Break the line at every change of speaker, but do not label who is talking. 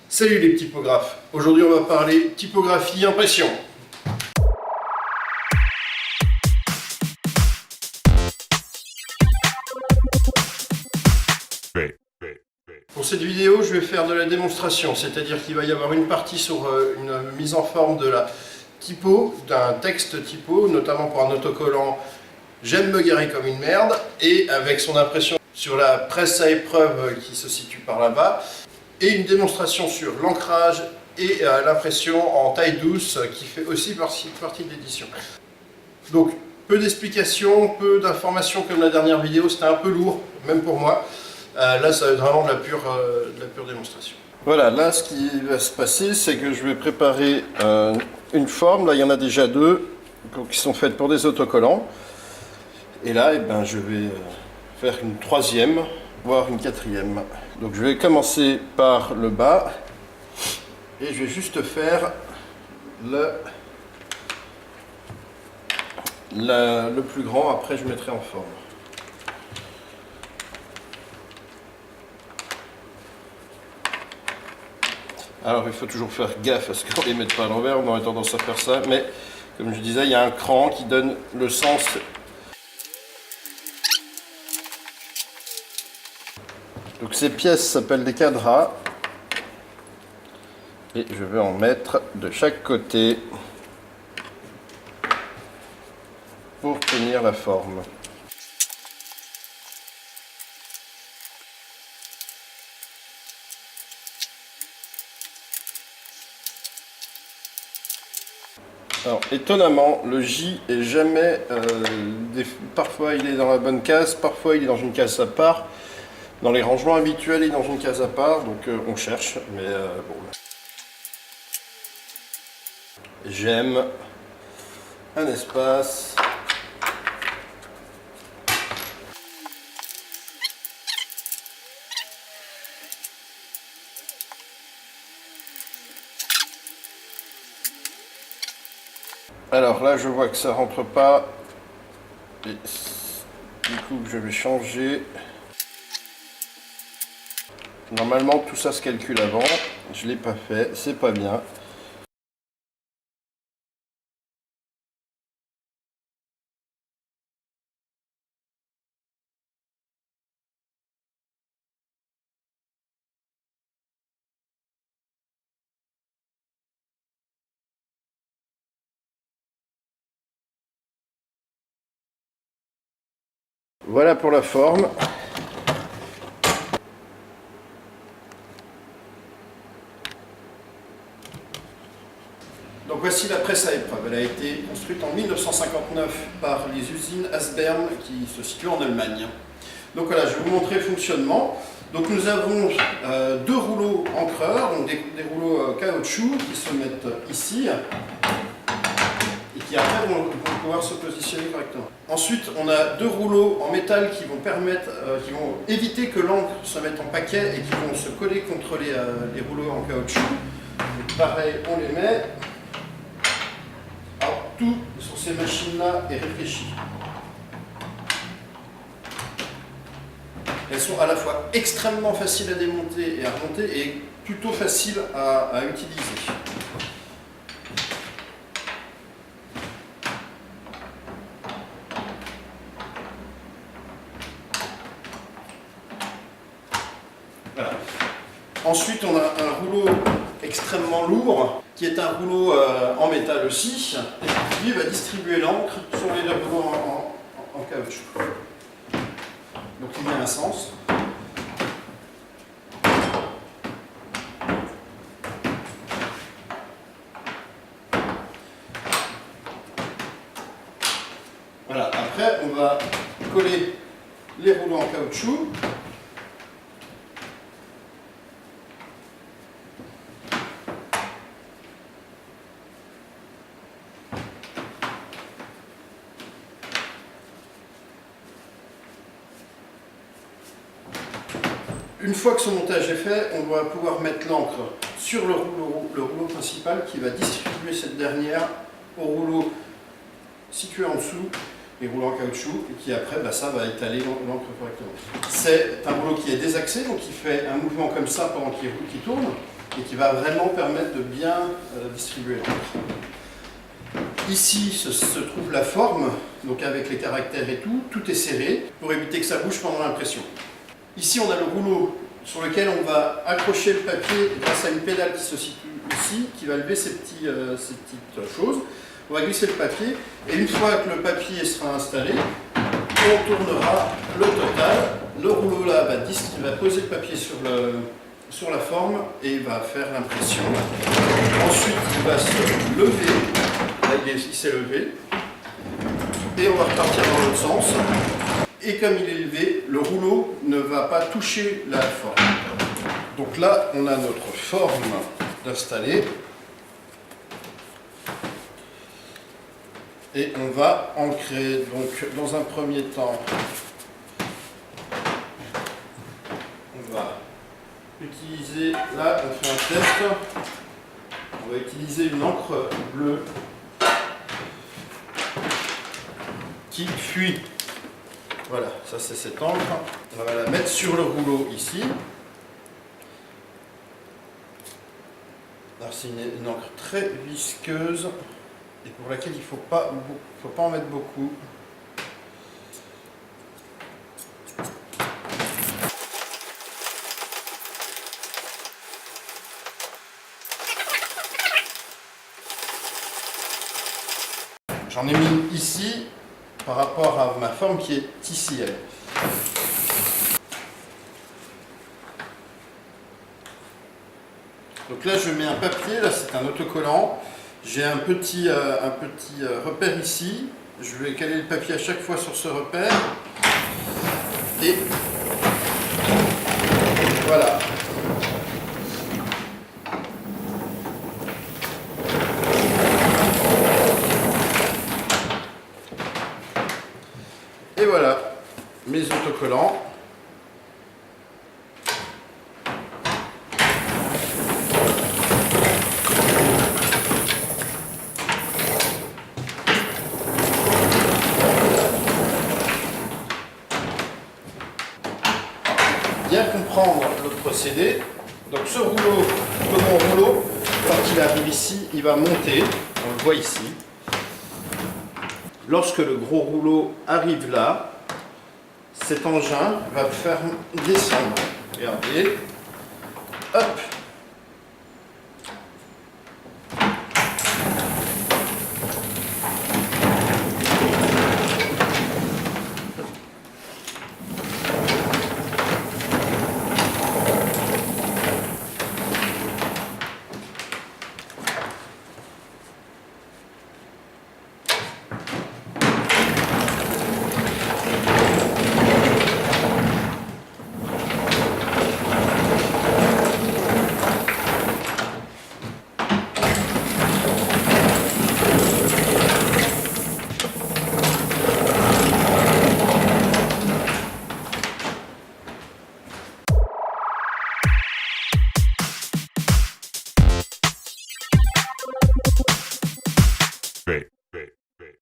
Salut les typographes, aujourd'hui on va parler typographie impression. Pour cette vidéo je vais faire de la démonstration, c'est-à-dire qu'il va y avoir une partie sur une mise en forme de la typo, d'un texte typo, notamment pour un autocollant « J'aime me garer comme une merde » et avec son impression sur la presse à épreuve qui se situe par là-bas, et une démonstration sur l'ancrage et l'impression en taille douce qui fait aussi partie de l'édition. Donc peu d'explications, peu d'informations comme la dernière vidéo, c'était un peu lourd, même pour moi. Là ça va être vraiment de la pure démonstration. Voilà, là ce qui va se passer, c'est que je vais préparer une forme. Là il y en a déjà deux qui sont faites pour des autocollants. Et là je vais faire une troisième, voire une quatrième. Donc je vais commencer par le bas et je vais juste faire le plus grand, après je mettrai en forme. Alors il faut toujours faire gaffe à ce qu'on ne les mette pas à l'envers, on aurait tendance à faire ça, mais comme je disais, il y a un cran qui donne le sens. Donc ces pièces s'appellent des cadras et je vais en mettre de chaque côté pour tenir la forme. Alors étonnamment, le J est jamais, parfois il est dans la bonne case, parfois il est dans une case à part. Dans les rangements habituels, il est dans une case à part, donc on cherche, mais bon. J'aime un espace. Alors là, je vois que ça rentre pas. Et du coup, je vais changer. Normalement, tout ça se calcule avant. Je ne l'ai pas fait, c'est pas bien. Voilà pour la forme. Donc voici la presse à épreuve. Elle a été construite en 1959 par les usines Asbern qui se situent en Allemagne. Donc voilà, je vais vous montrer le fonctionnement. Donc nous avons deux rouleaux encreurs, donc des rouleaux caoutchouc qui se mettent ici et qui après vont pouvoir se positionner correctement. Ensuite, on a deux rouleaux en métal qui vont éviter que l'encre se mette en paquet et qui vont se coller contre les rouleaux en caoutchouc. Donc, pareil, on les met. Alors tout sur ces machines-là est réfléchi. Elles sont à la fois extrêmement faciles à démonter et à remonter et plutôt faciles à utiliser. Voilà. Ensuite, on a un rouleau extrêmement lourd qui est un rouleau en métal aussi et qui va distribuer l'encre sur les deux rouleaux en caoutchouc. Donc il y a un sens. Voilà, après on va coller les rouleaux en caoutchouc. Une fois que ce montage est fait, on va pouvoir mettre l'encre sur le rouleau principal qui va distribuer cette dernière au rouleau situé en dessous, les rouleaux en caoutchouc, et qui après, ça va étaler l'encre correctement. C'est un rouleau qui est désaxé, donc il fait un mouvement comme ça pendant qu'il roule, qu'il tourne. et qui va vraiment permettre de bien distribuer l'encre. Ici se trouve la forme, donc avec les caractères et tout est serré pour éviter que ça bouge pendant l'impression. Ici on a le rouleau sur lequel on va accrocher le papier grâce à une pédale qui se situe ici, qui va lever ces petites choses. On va glisser le papier et une fois que le papier sera installé, on tournera le total. Le rouleau là va poser le papier sur la forme et il va faire l'impression. Ensuite il va se lever, là il s'est levé, et on va repartir dans l'autre sens. Et comme il est levé, le rouleau ne va pas toucher la forme. Donc là on a notre forme installée. Et on va ancrer, donc dans un premier temps, on va utiliser, là on fait un test, on va utiliser une encre bleue qui fuit. Voilà, ça c'est cette encre, on va la mettre sur le rouleau ici. Alors c'est une encre très visqueuse et pour laquelle il ne faut pas en mettre beaucoup. J'en ai mis ici par rapport à ma forme qui est ici, elle. Donc là je mets un papier, là c'est un autocollant. J'ai un petit repère ici. Je vais caler le papier à chaque fois sur ce repère. Et voilà. Et voilà mes autocollants. Bien comprendre le procédé. Donc ce rouleau, le bon rouleau, quand il arrive ici, il va monter, on le voit ici. Lorsque le gros rouleau arrive là, cet engin va le faire descendre. Regardez, hop.
Great.